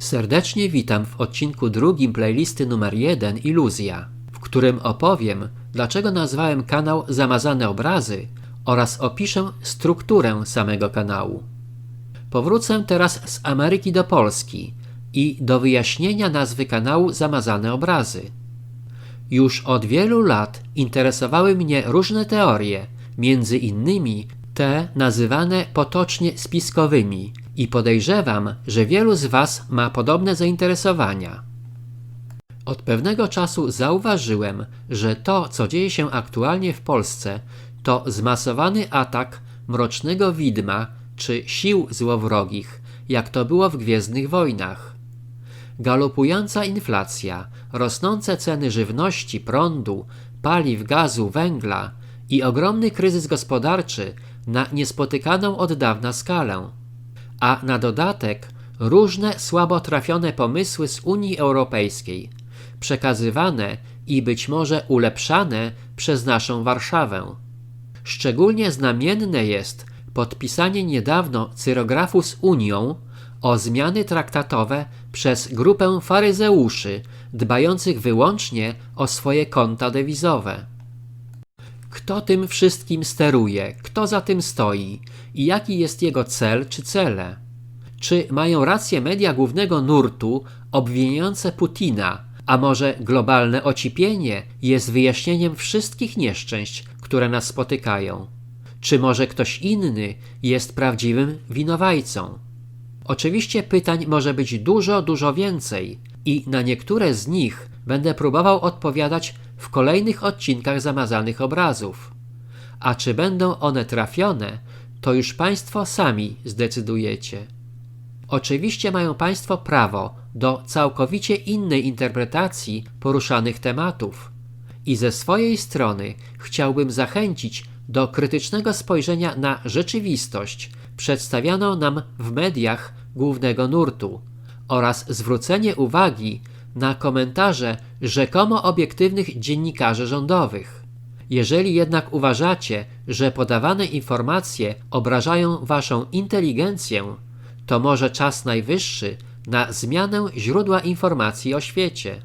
Serdecznie witam w odcinku drugim playlisty numer 1 Iluzja, w którym opowiem, dlaczego nazwałem kanał Zamazane Obrazy oraz opiszę strukturę samego kanału. Powrócę teraz z Ameryki do Polski i do wyjaśnienia nazwy kanału Zamazane Obrazy. Już od wielu lat interesowały mnie różne teorie, między innymi te nazywane potocznie spiskowymi, i podejrzewam, że wielu z Was ma podobne zainteresowania. Od pewnego czasu zauważyłem, że to, co dzieje się aktualnie w Polsce, to zmasowany atak mrocznego widma czy sił złowrogich, jak to było w Gwiezdnych Wojnach. Galopująca inflacja, rosnące ceny żywności, prądu, paliw, gazu, węgla i ogromny kryzys gospodarczy na niespotykaną od dawna skalę. A na dodatek różne słabo trafione pomysły z Unii Europejskiej, przekazywane i być może ulepszane przez naszą Warszawę. Szczególnie znamienne jest podpisanie niedawno cyrografu z Unią o zmiany traktatowe przez grupę faryzeuszy dbających wyłącznie o swoje konta dewizowe. Kto tym wszystkim steruje, kto za tym stoi i jaki jest jego cel czy cele? Czy mają rację media głównego nurtu obwiniające Putina, a może globalne ocipienie jest wyjaśnieniem wszystkich nieszczęść, które nas spotykają? Czy może ktoś inny jest prawdziwym winowajcą? Oczywiście pytań może być dużo więcej i na niektóre z nich będę próbował odpowiadać w kolejnych odcinkach Zamazanych Obrazów. A czy będą one trafione, to już Państwo sami zdecydujecie. Oczywiście mają Państwo prawo do całkowicie innej interpretacji poruszanych tematów i ze swojej strony chciałbym zachęcić do krytycznego spojrzenia na rzeczywistość przedstawianą nam w mediach głównego nurtu oraz zwrócenie uwagi na komentarze rzekomo obiektywnych dziennikarzy rządowych. Jeżeli jednak uważacie, że podawane informacje obrażają Waszą inteligencję, to może czas najwyższy na zmianę źródła informacji o świecie.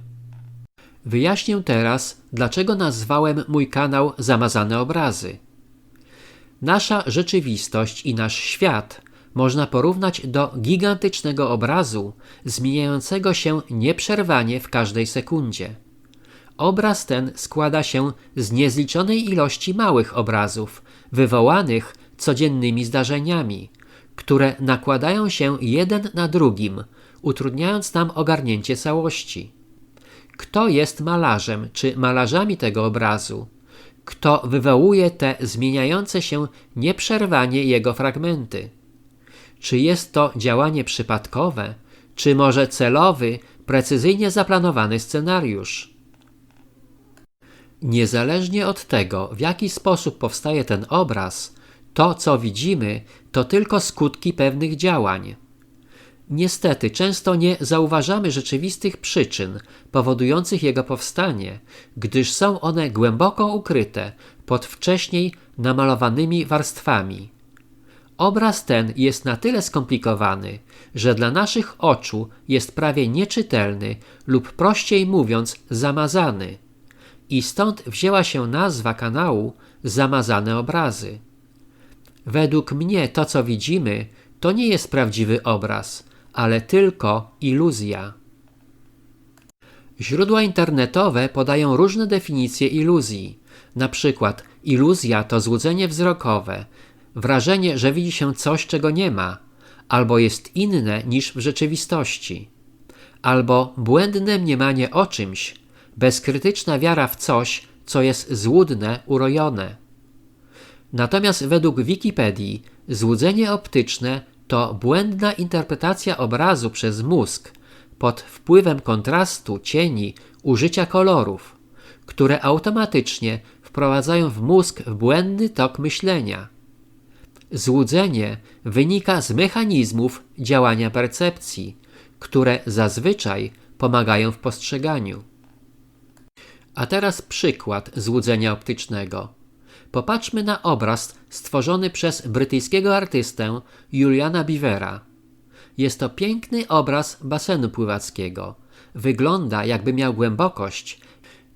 Wyjaśnię teraz, dlaczego nazwałem mój kanał Zamazane Obrazy. Nasza rzeczywistość i nasz świat można porównać do gigantycznego obrazu zmieniającego się nieprzerwanie w każdej sekundzie. Obraz ten składa się z niezliczonej ilości małych obrazów, wywołanych codziennymi zdarzeniami, które nakładają się jeden na drugim, utrudniając nam ogarnięcie całości. Kto jest malarzem czy malarzami tego obrazu? Kto wywołuje te zmieniające się nieprzerwanie jego fragmenty? Czy jest to działanie przypadkowe, czy może celowy, precyzyjnie zaplanowany scenariusz? Niezależnie od tego, w jaki sposób powstaje ten obraz, to, co widzimy, to tylko skutki pewnych działań. Niestety, często nie zauważamy rzeczywistych przyczyn powodujących jego powstanie, gdyż są one głęboko ukryte pod wcześniej namalowanymi warstwami. Obraz ten jest na tyle skomplikowany, że dla naszych oczu jest prawie nieczytelny lub prościej mówiąc zamazany. I stąd wzięła się nazwa kanału Zamazane Obrazy. Według mnie to, co widzimy, to nie jest prawdziwy obraz, ale tylko iluzja. Źródła internetowe podają różne definicje iluzji. Na przykład iluzja to złudzenie wzrokowe, wrażenie, że widzi się coś, czego nie ma, albo jest inne niż w rzeczywistości, albo błędne mniemanie o czymś, bezkrytyczna wiara w coś, co jest złudne, urojone. Natomiast według Wikipedii złudzenie optyczne to błędna interpretacja obrazu przez mózg pod wpływem kontrastu, cieni, użycia kolorów, które automatycznie wprowadzają w mózg w błędny tok myślenia. Złudzenie wynika z mechanizmów działania percepcji, które zazwyczaj pomagają w postrzeganiu. A teraz przykład złudzenia optycznego. Popatrzmy na obraz stworzony przez brytyjskiego artystę Juliana Beavera. Jest to piękny obraz basenu pływackiego. Wygląda, jakby miał głębokość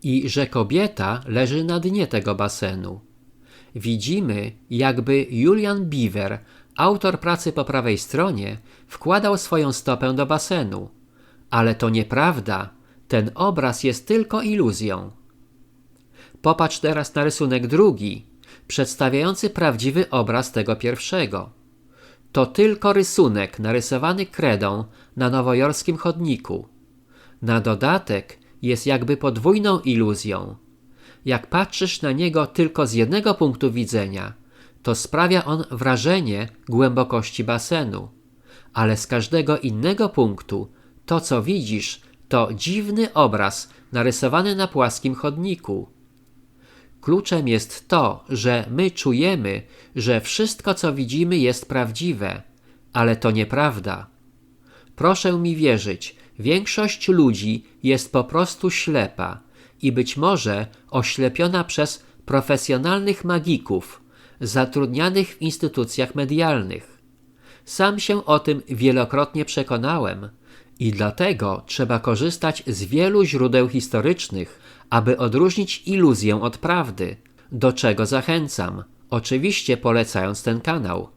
i że kobieta leży na dnie tego basenu. Widzimy, jakby Julian Beaver, autor pracy po prawej stronie, wkładał swoją stopę do basenu. Ale to nieprawda. Ten obraz jest tylko iluzją. Popatrz teraz na rysunek drugi, przedstawiający prawdziwy obraz tego pierwszego. To tylko rysunek narysowany kredą na nowojorskim chodniku. Na dodatek jest jakby podwójną iluzją. Jak patrzysz na niego tylko z jednego punktu widzenia, to sprawia on wrażenie głębokości basenu. Ale z każdego innego punktu to, co widzisz, to dziwny obraz narysowany na płaskim chodniku. Kluczem jest to, że my czujemy, że wszystko, co widzimy, jest prawdziwe, ale to nieprawda. Proszę mi wierzyć, większość ludzi jest po prostu ślepa i być może oślepiona przez profesjonalnych magików zatrudnianych w instytucjach medialnych. Sam się o tym wielokrotnie przekonałem i dlatego trzeba korzystać z wielu źródeł historycznych, aby odróżnić iluzję od prawdy, do czego zachęcam, oczywiście polecając ten kanał.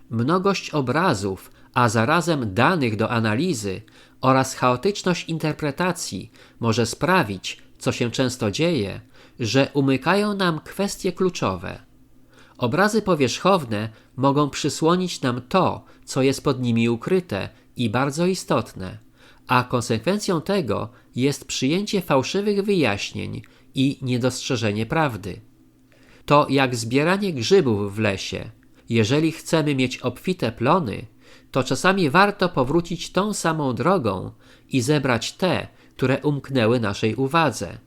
Mnogość obrazów, a zarazem danych do analizy oraz chaotyczność interpretacji może sprawić, co się często dzieje, że umykają nam kwestie kluczowe. Obrazy powierzchowne mogą przysłonić nam to, co jest pod nimi ukryte i bardzo istotne, a konsekwencją tego jest przyjęcie fałszywych wyjaśnień i niedostrzeżenie prawdy. To jak zbieranie grzybów w lesie. Jeżeli chcemy mieć obfite plony, to czasami warto powrócić tą samą drogą i zebrać te, które umknęły naszej uwadze.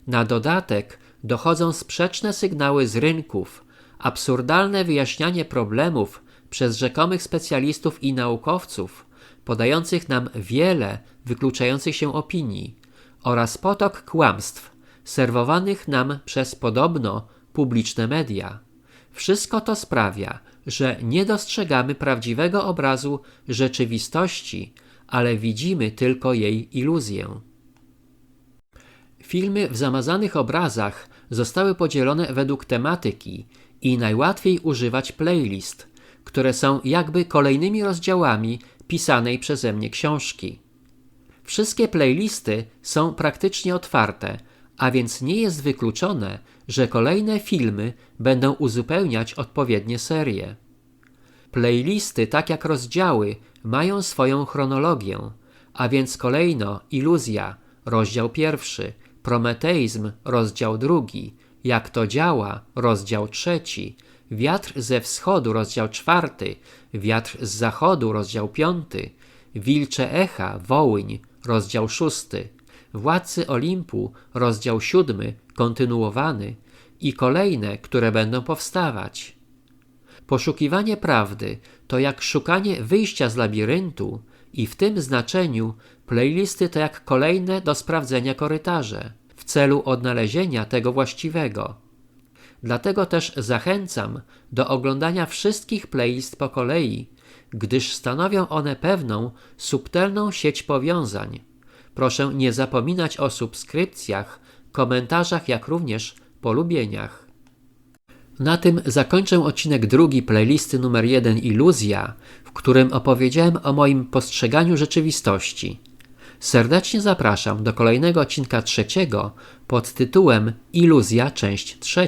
Na dodatek dochodzą sprzeczne sygnały z rynków, absurdalne wyjaśnianie problemów przez rzekomych specjalistów i naukowców, podających nam wiele wykluczających się opinii oraz potok kłamstw serwowanych nam przez podobno publiczne media. Wszystko to sprawia, że nie dostrzegamy prawdziwego obrazu rzeczywistości, ale widzimy tylko jej iluzję. Filmy w zamazanych obrazach zostały podzielone według tematyki i najłatwiej używać playlist, które są jakby kolejnymi rozdziałami pisanej przeze mnie książki. Wszystkie playlisty są praktycznie otwarte, a więc nie jest wykluczone, że kolejne filmy będą uzupełniać odpowiednie serie. Playlisty, tak jak rozdziały, mają swoją chronologię, a więc kolejno iluzja, rozdział 1, prometeizm, rozdział 2, jak to działa, rozdział 3, wiatr ze wschodu, rozdział 4, wiatr z zachodu, rozdział 5, wilcze echa, Wołyń, rozdział 6, władcy Olimpu, rozdział 7, kontynuowany i kolejne, które będą powstawać. Poszukiwanie prawdy to jak szukanie wyjścia z labiryntu i w tym znaczeniu playlisty to jak kolejne do sprawdzenia korytarze w celu odnalezienia tego właściwego. Dlatego też zachęcam do oglądania wszystkich playlist po kolei, gdyż stanowią one pewną, subtelną sieć powiązań. Proszę nie zapominać o subskrypcjach, komentarzach, jak również polubieniach. Na tym zakończę odcinek drugi playlisty numer 1 Iluzja, w którym opowiedziałem o moim postrzeganiu rzeczywistości. Serdecznie zapraszam do kolejnego odcinka trzeciego pod tytułem Iluzja, część 3.